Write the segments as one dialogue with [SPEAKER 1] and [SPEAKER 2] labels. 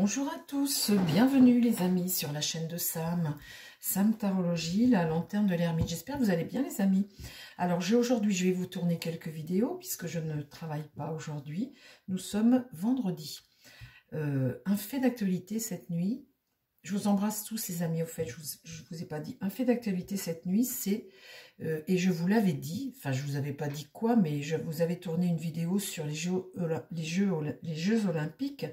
[SPEAKER 1] Bonjour à tous, bienvenue les amis sur la chaîne de Sam Tarologie, la lanterne de l'ermite. J'espère que vous allez bien les amis. Alors aujourd'hui je vais vous tourner quelques vidéos puisque je ne travaille pas aujourd'hui. Nous sommes vendredi. Un fait d'actualité cette nuit. Je vous embrasse tous les amis. Au fait, je vous ai pas dit. Un fait d'actualité cette nuit, c'est, et je vous l'avais dit, enfin je vous avais pas dit quoi, mais je vous avais tourné une vidéo sur les Jeux olympiques.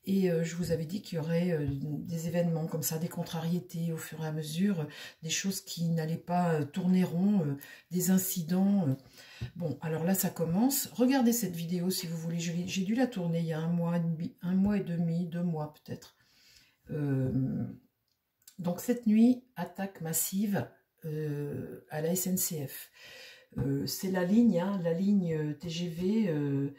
[SPEAKER 1] Et je vous avais dit qu'il y aurait des événements comme ça, des contrariétés au fur et à mesure, des choses qui n'allaient pas tourner rond, des incidents. Bon, alors là, ça commence. Regardez cette vidéo si vous voulez. J'ai dû la tourner il y a un mois et demi, 2 mois peut-être. Donc cette nuit, attaque massive à la SNCF. C'est la ligne, hein, la ligne TGV...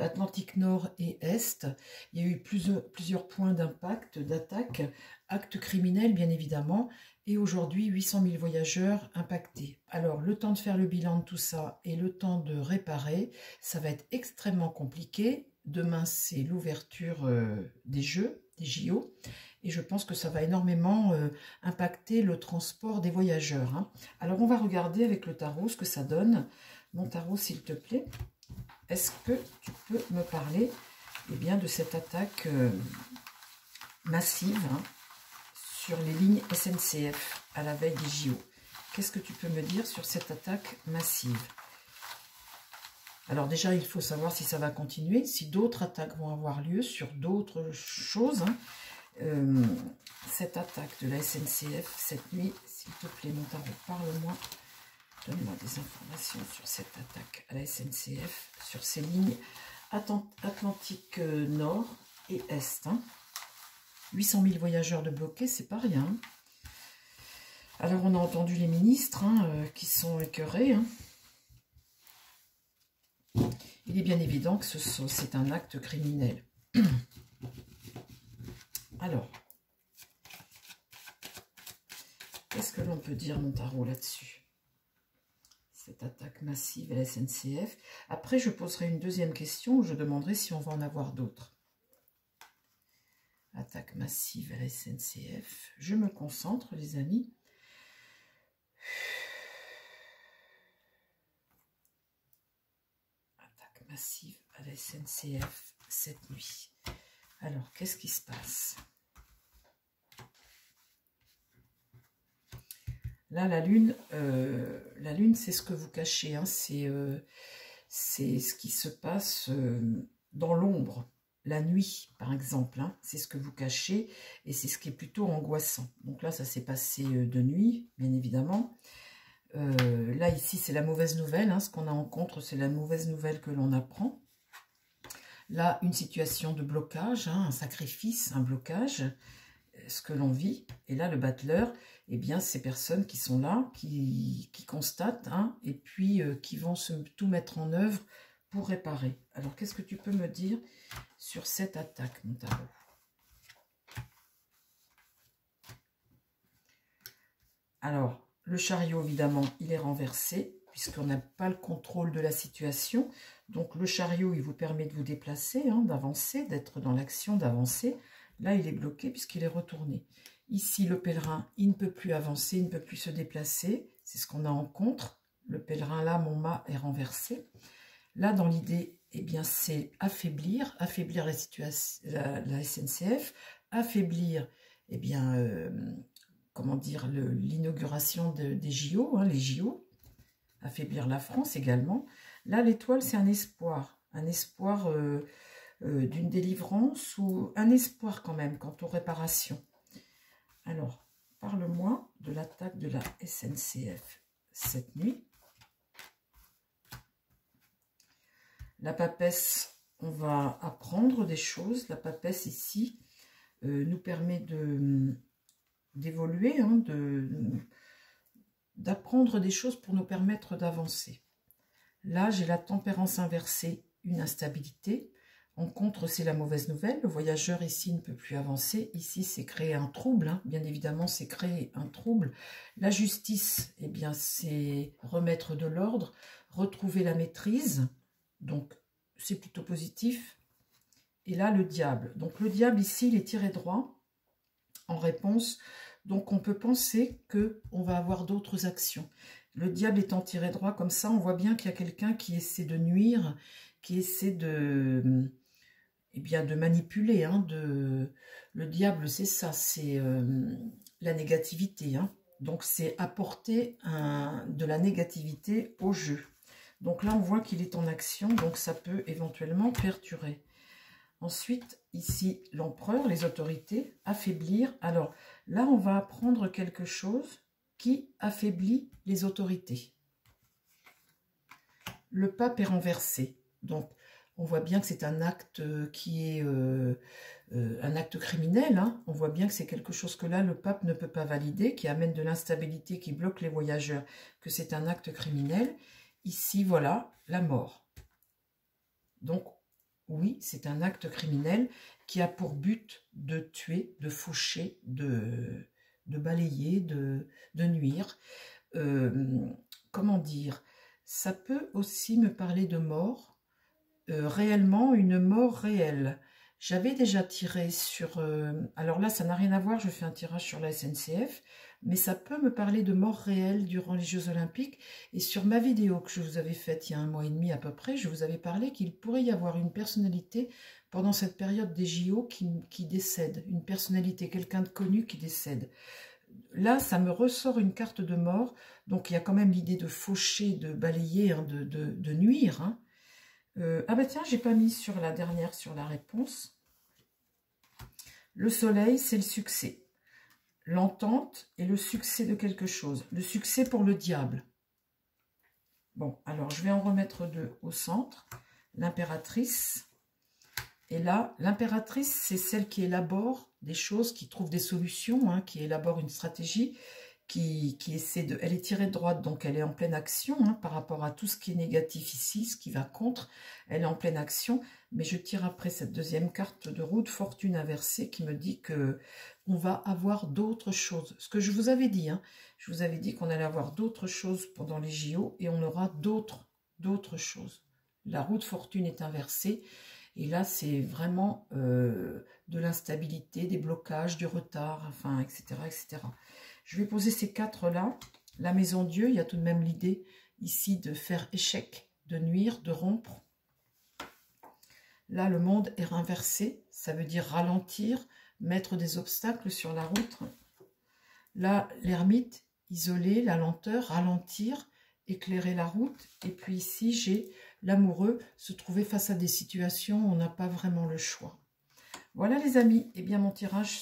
[SPEAKER 1] Atlantique Nord et Est. Il y a eu plusieurs points d'impact, d'attaque, actes criminels bien évidemment, et aujourd'hui 800 000 voyageurs impactés. Alors le temps de faire le bilan de tout ça et le temps de réparer, ça va être extrêmement compliqué. Demain c'est l'ouverture des Jeux, des JO, et je pense que ça va énormément impacter le transport des voyageurs, hein. Alors on va regarder avec le tarot ce que ça donne. Mon tarot s'il te plaît. Est-ce que tu peux me parler bien, de cette attaque massive, hein, sur les lignes SNCF à la veille des JO? Qu'est-ce que tu peux me dire sur cette attaque massive? Alors déjà, il faut savoir si ça va continuer, si d'autres attaques vont avoir lieu sur d'autres choses, hein. Cette attaque de la SNCF cette nuit, s'il te plaît, mon tarot, parle-moi. Donne-moi des informations sur cette attaque à la SNCF, sur ces lignes Atlantique Nord et Est, hein. 800 000 voyageurs de bloqués, c'est pas rien. Alors on a entendu les ministres, hein, qui sont écœurés, hein. Il est bien évident que c'est un acte criminel. Alors, qu'est-ce que l'on peut dire, mon tarot, là-dessus? Cette attaque massive à la SNCF. Après, je poserai une deuxième question où je demanderai si on va en avoir d'autres. Attaque massive à la SNCF. Je me concentre, les amis. Attaque massive à la SNCF cette nuit. Alors, qu'est-ce qui se passe? Là, la lune, c'est ce que vous cachez, hein, c'est ce qui se passe dans l'ombre, la nuit, par exemple, hein, c'est ce que vous cachez, et c'est ce qui est plutôt angoissant. Donc là, ça s'est passé de nuit, bien évidemment. Là, ici, c'est la mauvaise nouvelle, hein, ce qu'on a en contre, c'est la mauvaise nouvelle que l'on apprend. Là, une situation de blocage, hein, un sacrifice, un blocage, ce que l'on vit. Et là, le battleur, eh bien, ces personnes qui sont là, qui constatent, hein, et puis qui vont tout mettre en œuvre pour réparer. Alors, qu'est-ce que tu peux me dire sur cette attaque, mon tarot? Alors, le chariot, évidemment, il est renversé, puisqu'on n'a pas le contrôle de la situation. Donc, le chariot, il vous permet de vous déplacer, hein, d'avancer, d'être dans l'action, d'avancer. Là, il est bloqué puisqu'il est retourné. Ici, le pèlerin, il ne peut plus avancer, il ne peut plus se déplacer. C'est ce qu'on a en contre. Le pèlerin, là, mon mât est renversé. Là, dans l'idée, eh bien, c'est affaiblir la situation, la SNCF, affaiblir, eh bien, comment dire, l'inauguration des JO, hein, les JO, affaiblir la France également. Là, l'étoile, c'est un espoir d'une délivrance ou un espoir quand même quant aux réparations. Alors, parle-moi de l'attaque de la SNCF cette nuit. La papesse, on va apprendre des choses. La papesse ici nous permet d'évoluer, hein, d'apprendre des choses pour nous permettre d'avancer. Là, j'ai la tempérance inversée, une instabilité. En contre, c'est la mauvaise nouvelle. Le voyageur ici ne peut plus avancer. Ici, c'est créer un trouble, hein. Bien évidemment, c'est créer un trouble. La justice, eh bien, c'est remettre de l'ordre, retrouver la maîtrise. Donc, c'est plutôt positif. et là le diable. Donc le diable ici, il est tiré droit en réponse. Donc on peut penser qu'on va avoir d'autres actions. Le diable étant tiré droit comme ça, on voit bien qu'il y a quelqu'un qui essaie de nuire, qui essaie de, eh bien, de manipuler. Hein, le diable, c'est ça, c'est la négativité. Hein. Donc c'est apporter de la négativité au jeu. Donc là, on voit qu'il est en action, donc ça peut éventuellement perturber. Ensuite, ici, l'empereur, les autorités, affaiblir. Alors là, on va apprendre quelque chose qui affaiblit les autorités. Le pape est renversé. Donc, on voit bien que c'est un acte qui est un acte criminel. Hein. On voit bien que c'est quelque chose que là, le pape ne peut pas valider, qui amène de l'instabilité, qui bloque les voyageurs, que c'est un acte criminel. Ici, voilà, la mort. Donc, oui, c'est un acte criminel qui a pour but de tuer, de faucher, de balayer, de nuire. Comment dire? Ça peut aussi me parler de mort, réellement une mort réelle. J'avais déjà tiré sur... alors là, ça n'a rien à voir, je fais un tirage sur la SNCF, mais ça peut me parler de mort réelle durant les Jeux Olympiques. Et sur ma vidéo que je vous avais faite il y a 1 mois et demi à peu près, je vous avais parlé qu'il pourrait y avoir une personnalité pendant cette période des JO qui décède. Une personnalité, quelqu'un de connu qui décède. Là, ça me ressort une carte de mort, donc il y a quand même l'idée de faucher, de balayer, hein, de nuire. Hein. Ah bah tiens, j'ai pas mis sur la dernière, sur la réponse. Le soleil, c'est le succès. L'entente et le succès de quelque chose. Le succès pour le diable. Bon, alors je vais en remettre 2 au centre. L'impératrice. Et là, l'impératrice, c'est celle qui élabore des choses, qui trouve des solutions, hein, qui élabore une stratégie, qui essaie de... Elle est tirée de droite, donc elle est en pleine action hein, par rapport à tout ce qui est négatif ici, ce qui va contre. Elle est en pleine action, mais je tire après cette deuxième carte de roue de fortune inversée qui me dit que on va avoir d'autres choses. Ce que je vous avais dit, hein, je vous avais dit qu'on allait avoir d'autres choses pendant les JO et on aura d'autres choses. La roue de fortune est inversée. Et là, c'est vraiment de l'instabilité, des blocages, du retard, enfin, etc., etc. Je vais poser ces 4-là. La maison Dieu, il y a tout de même l'idée ici de faire échec, de nuire, de rompre. Là, le monde est inversé. Ça veut dire ralentir, mettre des obstacles sur la route. Là, l'ermite, isoler, la lenteur, ralentir, éclairer la route. Et puis ici, j'ai... l'amoureux, se trouver face à des situations où on n'a pas vraiment le choix. Voilà les amis, et bien mon tirage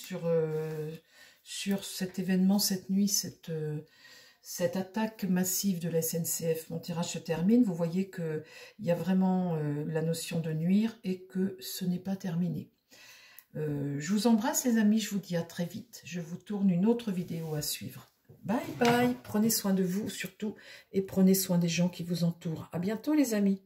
[SPEAKER 1] sur cet événement, cette nuit, cette attaque massive de la SNCF, mon tirage se termine. Vous voyez qu'il y a vraiment la notion de nuire et que ce n'est pas terminé. Je vous embrasse les amis, je vous dis à très vite. Je vous tourne une autre vidéo à suivre. Bye bye, prenez soin de vous surtout et prenez soin des gens qui vous entourent. À bientôt les amis.